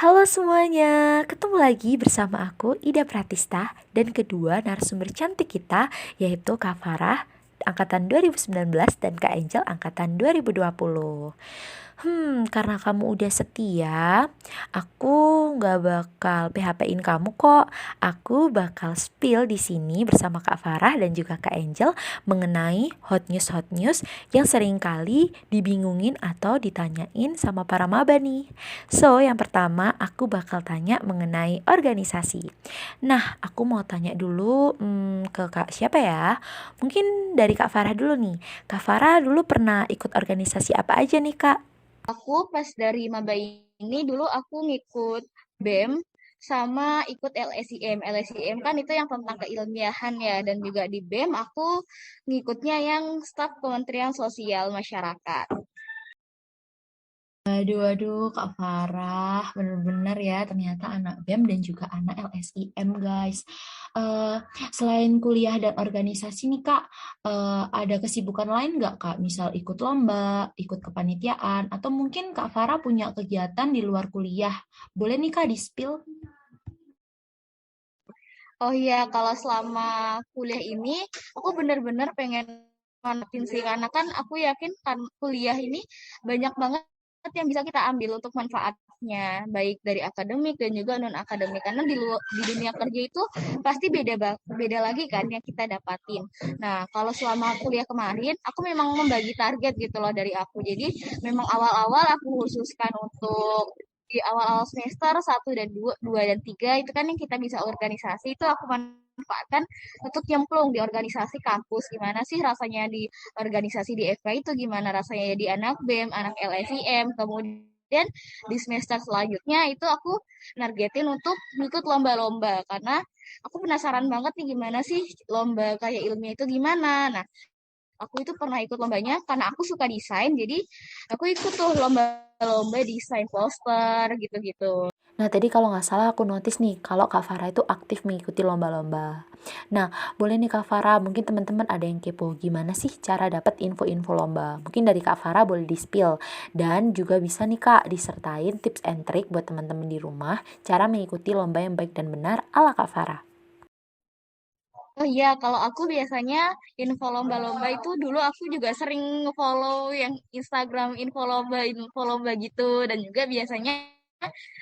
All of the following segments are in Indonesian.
Halo semuanya, ketemu lagi bersama aku Ida Pratista dan kedua narasumber cantik kita yaitu Kak Farah angkatan 2019 dan Kak Angel angkatan 2020. Karena kamu udah setia, aku nggak bakal PHP-in kamu kok. Aku bakal spill di sini bersama Kak Farah dan juga Kak Angel mengenai hot news yang sering kali dibingungin atau ditanyain sama para maba nih. So, yang pertama aku bakal tanya mengenai organisasi. Nah, aku mau tanya dulu ke Kak siapa ya? Mungkin dari Kak Farah dulu nih. Kak Farah dulu pernah ikut organisasi apa aja nih Kak? Aku pas dari maba ini dulu aku ngikut BEM sama ikut LSIM. LSIM kan itu yang tentang keilmiahan ya, dan juga di BEM aku ngikutnya yang staf Kementerian Sosial Masyarakat. Aduh, Kak Farah, bener-bener ya ternyata anak BEM dan juga anak LSIM guys. Eh, Selain kuliah dan organisasi nih Kak, ada kesibukan lain nggak Kak? Misal ikut lomba, ikut kepanitiaan, atau mungkin Kak Farah punya kegiatan di luar kuliah. Boleh nih Kak di-spill? Oh iya, kalau selama kuliah ini aku bener-bener pengen manfaatin sih, karena kan aku yakin kan kuliah ini banyak banget yang bisa kita ambil untuk manfaatnya, baik dari akademik dan juga non akademik. Karena di dunia kerja itu pasti beda lagi kan yang kita dapatin. Nah, kalau selama kuliah kemarin aku memang membagi target gitu loh dari aku. Jadi memang awal-awal aku khususkan untuk di awal-awal semester 1 dan 2 dan 3 itu kan yang kita bisa organisasi, itu aku manfaatkan untuk nyemplung di organisasi kampus. Gimana sih rasanya di organisasi di FK, itu gimana rasanya di anak BEM, anak LSIM. Kemudian di semester selanjutnya itu aku nargetin untuk ikut lomba-lomba, karena aku penasaran banget nih gimana sih lomba kayak ilmiah itu gimana. Nah, aku itu pernah ikut lombanya karena aku suka desain, jadi aku ikut tuh lomba-lomba desain poster gitu-gitu. Nah, tadi kalau nggak salah aku notice nih, kalau Kak Farah itu aktif mengikuti lomba-lomba. Nah, boleh nih Kak Farah, mungkin teman-teman ada yang kepo, gimana sih cara dapat info-info lomba? Mungkin dari Kak Farah boleh di-spill. Dan juga bisa nih Kak, disertain tips and trick buat teman-teman di rumah, cara mengikuti lomba yang baik dan benar ala Kak Farah. Oh iya, kalau aku biasanya info lomba-lomba itu dulu aku juga sering follow yang Instagram info lomba gitu, dan juga biasanya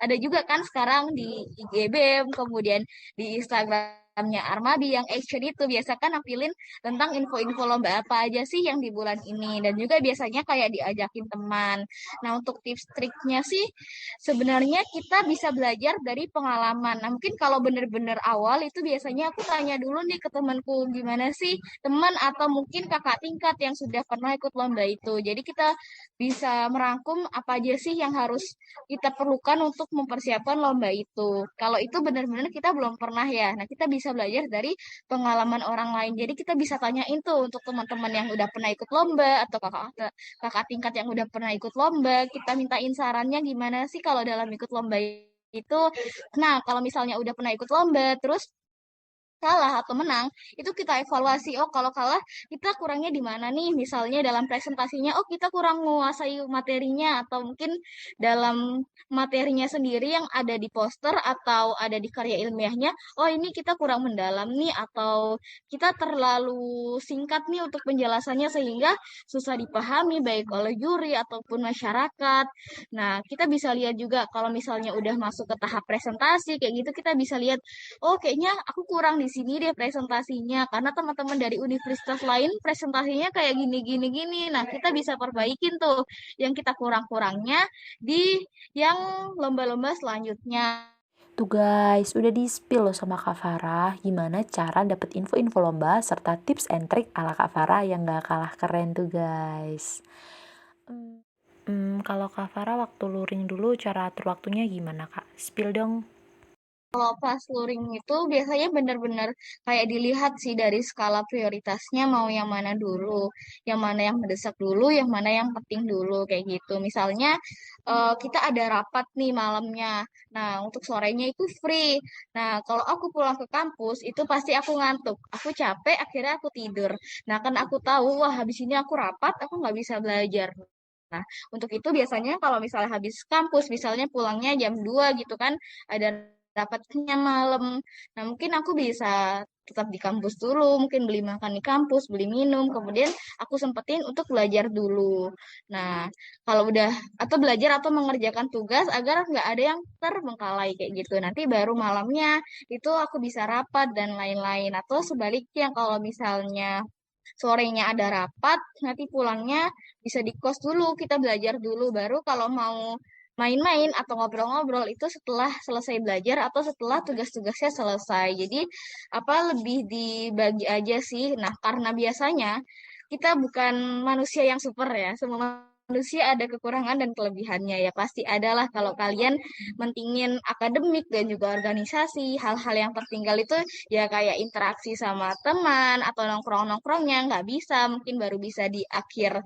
ada juga kan sekarang di IG BEM, kemudian di Instagramnya Armabi yang action itu biasa kan nampilin tentang info-info lomba apa aja sih yang di bulan ini, dan juga biasanya kayak diajakin teman. Nah, untuk tips triknya sih sebenarnya kita bisa belajar dari pengalaman. Nah, mungkin kalau bener-bener awal itu biasanya aku tanya dulu nih ke temanku, gimana sih teman atau mungkin kakak tingkat yang sudah pernah ikut lomba itu. Jadi kita bisa merangkum apa aja sih yang harus kita perlukan untuk mempersiapkan lomba itu. Kalau itu benar-benar kita belum pernah ya. Nah, kita bisa belajar dari pengalaman orang lain. Jadi kita bisa tanyain tuh untuk teman-teman yang udah pernah ikut lomba atau kakak kakak tingkat yang udah pernah ikut lomba, kita mintain sarannya gimana sih kalau dalam ikut lomba itu. Nah, kalau misalnya udah pernah ikut lomba, terus kalah atau menang, itu kita evaluasi. Oh, kalau kalah kita kurangnya di mana nih? Misalnya dalam presentasinya, oh kita kurang menguasai materinya, atau mungkin dalam materinya sendiri yang ada di poster atau ada di karya ilmiahnya, oh ini kita kurang mendalam nih, atau kita terlalu singkat nih untuk penjelasannya sehingga susah dipahami baik oleh juri ataupun masyarakat. Nah, kita bisa lihat juga kalau misalnya udah masuk ke tahap presentasi kayak gitu, kita bisa lihat, oh kayaknya aku kurang di sini deh presentasinya, karena teman-teman dari universitas lain presentasinya kayak gini gini gini. Nah, kita bisa perbaikin tuh yang kita kurang-kurangnya di yang lomba-lomba selanjutnya. Tuh guys, udah di-spill loh sama Kak Farah, gimana cara dapet info-info lomba serta tips and trick ala Kak Farah yang gak kalah keren tuh guys. Kalau Kak Farah waktu luring dulu cara atur waktunya gimana Kak? Spill dong. Kalau pas luring itu biasanya benar-benar kayak dilihat sih dari skala prioritasnya, mau yang mana dulu, yang mana yang mendesak dulu, yang mana yang penting dulu kayak gitu. Misalnya kita ada rapat nih malamnya, nah untuk sorenya itu free. Nah, kalau aku pulang ke kampus itu pasti aku ngantuk, aku capek, akhirnya aku tidur. Nah, kan aku tahu, wah habis ini aku rapat, aku nggak bisa belajar. Untuk itu biasanya kalau misalnya habis kampus, misalnya pulangnya jam 2 gitu kan, ada rapatnya malam. Nah, mungkin aku bisa tetap di kampus dulu, mungkin beli makan di kampus, beli minum, kemudian aku sempetin untuk belajar dulu. Nah, kalau udah, atau belajar atau mengerjakan tugas agar nggak ada yang terbengkalai kayak gitu. Nanti baru malamnya itu aku bisa rapat dan lain-lain. Atau sebaliknya kalau misalnya sorenya ada rapat, nanti pulangnya bisa di kos dulu, kita belajar dulu, baru kalau mau main-main atau ngobrol-ngobrol itu setelah selesai belajar atau setelah tugas-tugasnya selesai. Jadi apa lebih dibagi aja sih. Nah, karena biasanya kita bukan manusia yang super ya. Semua manusia ada kekurangan dan kelebihannya ya pasti adalah kalau kalian mentingin akademik dan juga organisasi hal-hal yang tertinggal itu ya kayak interaksi sama teman atau nongkrong-nongkrongnya nggak bisa mungkin baru bisa di akhir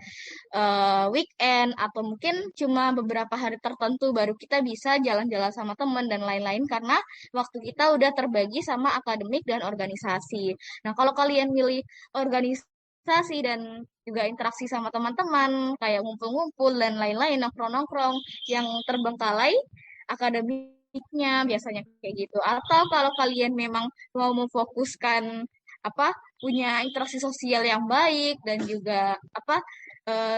weekend atau mungkin cuma beberapa hari tertentu baru kita bisa jalan-jalan sama teman dan lain-lain karena waktu kita udah terbagi sama akademik dan organisasi. Nah, kalau kalian milih organisasi dan juga interaksi sama teman-teman kayak ngumpul-ngumpul dan lain-lain nongkrong-nongkrong yang terbengkalai akademiknya biasanya kayak gitu. Atau kalau kalian memang mau memfokuskan apa punya interaksi sosial yang baik dan juga apa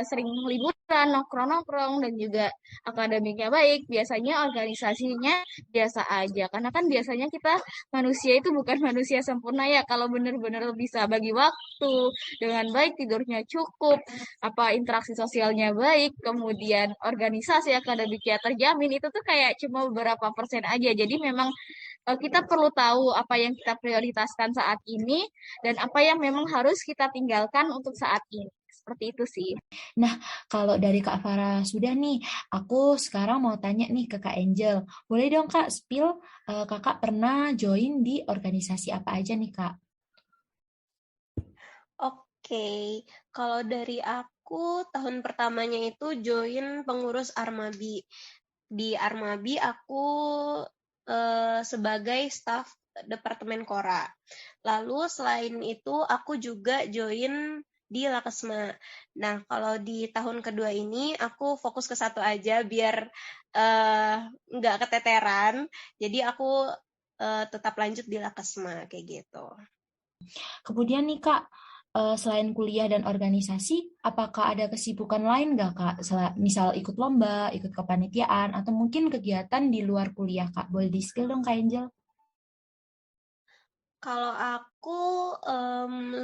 sering liburan, nongkrong-nongkrong dan juga akademiknya baik, biasanya organisasinya biasa aja. Karena kan biasanya kita manusia itu bukan manusia sempurna ya. Kalau benar-benar bisa bagi waktu dengan baik, tidurnya cukup, apa interaksi sosialnya baik, kemudian organisasi akademiknya terjamin, itu tuh kayak cuma beberapa persen aja. Jadi memang kita perlu tahu apa yang kita prioritaskan saat ini dan apa yang memang harus kita tinggalkan untuk saat ini. Seperti itu sih. Nah, kalau dari Kak Farah sudah nih, aku sekarang mau tanya nih ke Kak Angel. Boleh dong Kak spill, Kakak pernah join di organisasi apa aja nih Kak? Oke, kalau dari aku tahun pertamanya itu join pengurus Armabi. Di Armabi aku sebagai staf Departemen Kora. Lalu selain itu aku juga join di Lakesma. Nah, kalau di tahun kedua ini aku fokus ke satu aja biar nggak keteteran. Jadi aku tetap lanjut di Lakesma kayak gitu. Kemudian nih Kak, selain kuliah dan organisasi, apakah ada kesibukan lain nggak Kak? Misal ikut lomba, ikut kepanitiaan, atau mungkin kegiatan di luar kuliah Kak? Boleh di-spill dong Kak Angel? Kalau aku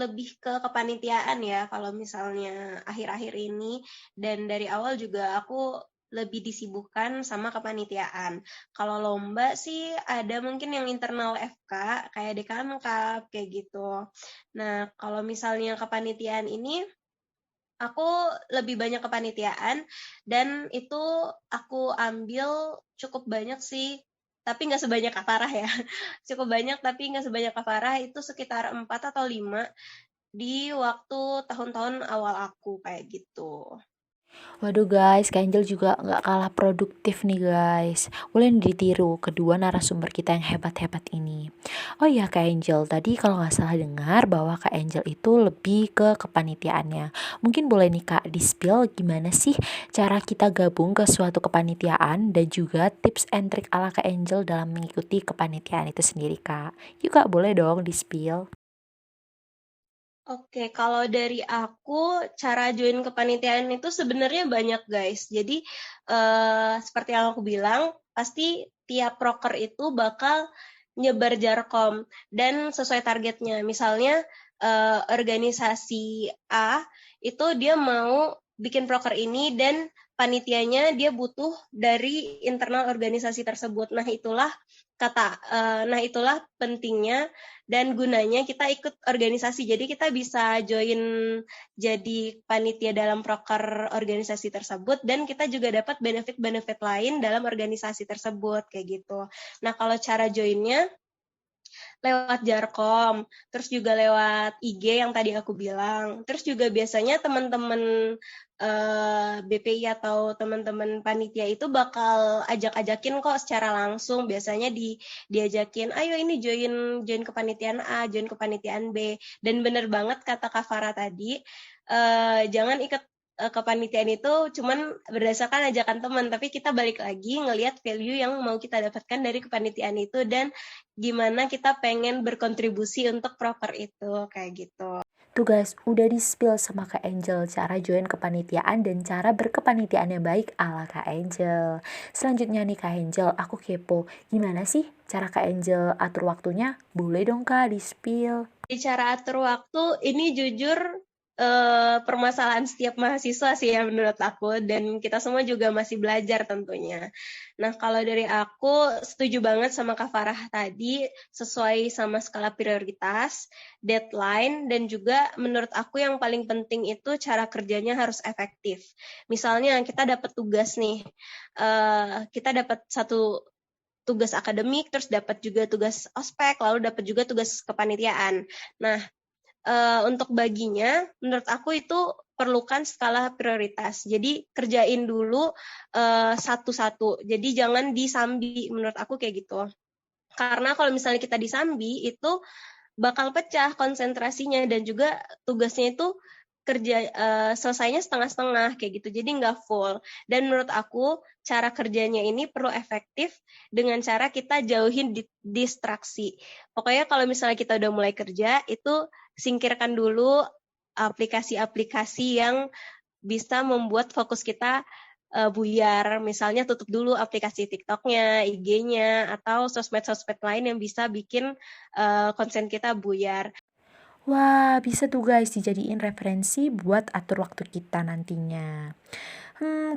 lebih ke kepanitiaan ya, kalau misalnya akhir-akhir ini dan dari awal juga aku lebih disibukkan sama kepanitiaan. Kalau lomba sih ada mungkin yang internal FK kayak Dekan Cup kayak gitu. Nah, kalau misalnya kepanitiaan ini aku lebih banyak kepanitiaan dan itu aku ambil cukup banyak sih, tapi nggak sebanyak Kak Farah ya. Cukup banyak tapi nggak sebanyak Kak Farah, itu sekitar 4 atau 5 di waktu tahun-tahun awal aku kayak gitu. Waduh guys, Kak Angel juga nggak kalah produktif nih guys. Boleh ditiru kedua narasumber kita yang hebat-hebat ini. Oh iya Kak Angel, tadi kalau nggak salah dengar bahwa Kak Angel itu lebih ke kepanitiaannya. Mungkin boleh nih Kak di-spill gimana sih cara kita gabung ke suatu kepanitiaan dan juga tips and trick ala Kak Angel dalam mengikuti kepanitiaan itu sendiri Kak. Yuk Kak, boleh dong di-spill. Oke, kalau dari aku, cara join kepanitiaan itu sebenarnya banyak, guys. Jadi, seperti yang aku bilang, pasti tiap proker itu bakal nyebar jarkom dan sesuai targetnya. Misalnya, organisasi A itu dia mau bikin proker ini dan panitianya dia butuh dari internal organisasi tersebut. Nah itulah pentingnya dan gunanya kita ikut organisasi. Jadi kita bisa join jadi panitia dalam proker organisasi tersebut dan kita juga dapat benefit-benefit lain dalam organisasi tersebut kayak gitu. Nah, kalau cara joinnya lewat Jarkom, terus juga lewat IG yang tadi aku bilang. Terus juga biasanya teman-teman BPI atau teman-teman panitia itu bakal ajak-ajakin kok secara langsung. Biasanya diajakin, ayo ini join kepanitiaan A, join kepanitiaan B. Dan bener banget kata Kak Farah tadi, jangan kepanitiaan itu cuman berdasarkan ajakan teman, tapi kita balik lagi ngelihat value yang mau kita dapatkan dari kepanitiaan itu dan gimana kita pengen berkontribusi untuk proper itu, kayak gitu. Tuh guys, udah di-spill sama Kak Angel cara join kepanitiaan dan cara berkepanitiaan yang baik ala Kak Angel. Selanjutnya nih Kak Angel, aku kepo. Gimana sih cara Kak Angel atur waktunya? Boleh dong Kak di-spill. Bicara atur waktu, ini jujur permasalahan setiap mahasiswa sih ya menurut aku, dan kita semua juga masih belajar tentunya. Nah, kalau dari aku setuju banget sama Kak Farah tadi, sesuai sama skala prioritas, deadline, dan juga menurut aku yang paling penting itu cara kerjanya harus efektif. Misalnya kita dapat tugas nih, kita dapat satu tugas akademik, terus dapat juga tugas ospek, lalu dapat juga tugas kepanitiaan. Nah, untuk baginya, menurut aku itu perlukan skala prioritas. Jadi kerjain dulu satu-satu. Jadi jangan disambi, menurut aku kayak gitu. Karena kalau misalnya kita disambi, itu bakal pecah konsentrasinya dan juga tugasnya itu kerja selesainya setengah-setengah kayak gitu. Jadi nggak full. Dan menurut aku cara kerjanya ini perlu efektif dengan cara kita jauhin distraksi. Pokoknya kalau misalnya kita udah mulai kerja, itu singkirkan dulu aplikasi-aplikasi yang bisa membuat fokus kita buyar. Misalnya tutup dulu aplikasi TikTok-nya, IG-nya, atau sosmed-sosmed lain yang bisa bikin konsen kita buyar. Wah, bisa tuh guys dijadiin referensi buat atur waktu kita nantinya.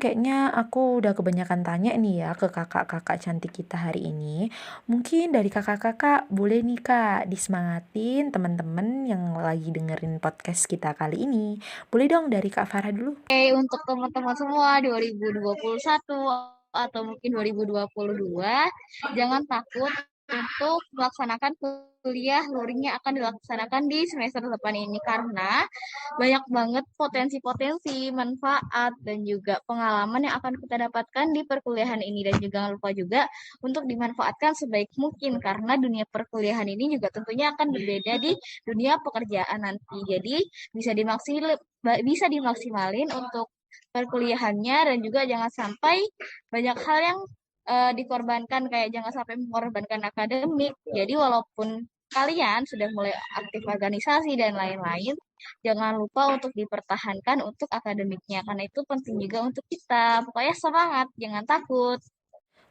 Kayaknya aku udah kebanyakan tanya nih ya ke kakak-kakak cantik kita hari ini. Mungkin dari kakak-kakak boleh nih kak disemangatin teman-teman yang lagi dengerin podcast kita kali ini. Boleh dong dari Kak Farah dulu. Oke, untuk teman-teman semua 2021 atau mungkin 2022, jangan takut untuk melaksanakan kuliah luring yang akan dilaksanakan di semester depan ini karena banyak banget potensi-potensi, manfaat, dan juga pengalaman yang akan kita dapatkan di perkuliahan ini. Dan juga jangan lupa juga untuk dimanfaatkan sebaik mungkin karena dunia perkuliahan ini juga tentunya akan berbeda di dunia pekerjaan nanti. Jadi bisa dimaksimalin untuk perkuliahannya dan juga jangan sampai banyak hal yang dikorbankan kayak jangan sampai mengorbankan akademik. Jadi walaupun kalian sudah mulai aktif organisasi dan lain-lain, jangan lupa untuk dipertahankan untuk akademiknya karena itu penting juga untuk kita. Pokoknya semangat, jangan takut.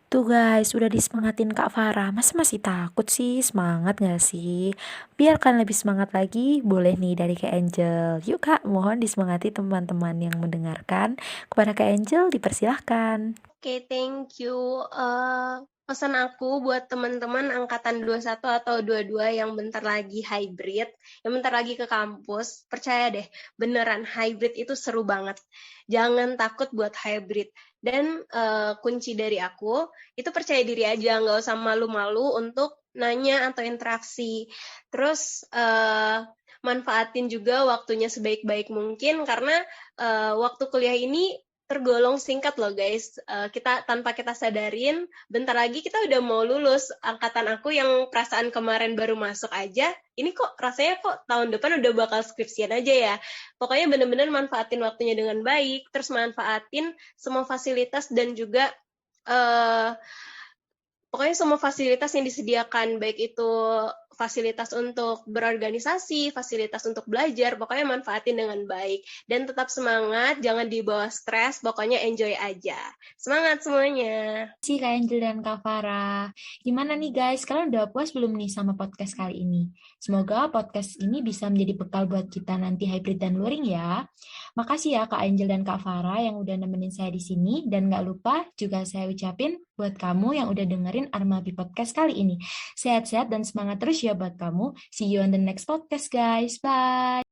Tuh guys, udah disemangatin Kak Farah. Masa masih takut sih? Semangat gak sih? Biarkan lebih semangat lagi, boleh nih dari Kak Angel. Yuk Kak, mohon disemangati teman-teman yang mendengarkan. Kepada Kak Angel, dipersilahkan. Oke, thank you. Pesan aku buat teman-teman angkatan 21 atau 22 yang bentar lagi hybrid, yang bentar lagi ke kampus, percaya deh, beneran hybrid itu seru banget. Jangan takut buat hybrid. Dan kunci dari aku, itu percaya diri aja, nggak usah malu-malu untuk nanya atau interaksi. Terus manfaatin juga waktunya sebaik-baik mungkin, karena waktu kuliah ini tergolong singkat loh guys. Kita tanpa kita sadarin, bentar lagi kita udah mau lulus. Angkatan aku yang perasaan kemarin baru masuk aja, ini kok rasanya kok tahun depan udah bakal skripsian aja ya. Pokoknya bener-bener manfaatin waktunya dengan baik, terus manfaatin semua fasilitas dan juga pokoknya semua fasilitas yang disediakan, baik itu fasilitas untuk berorganisasi, fasilitas untuk belajar, pokoknya manfaatin dengan baik. Dan tetap semangat, jangan dibawa stres, pokoknya enjoy aja. Semangat semuanya! Terima kasih Kak Angel dan Kak Farah. Gimana nih guys, kalian udah puas belum nih sama podcast kali ini? Semoga podcast ini bisa menjadi bekal buat kita nanti hybrid dan luring ya. Makasih ya Kak Angel dan Kak Farah yang udah nemenin saya di sini. Dan gak lupa juga saya ucapin buat kamu yang udah dengerin Armabi Podcast kali ini. Sehat-sehat dan semangat terus ya buat kamu. See you on the next podcast guys. Bye!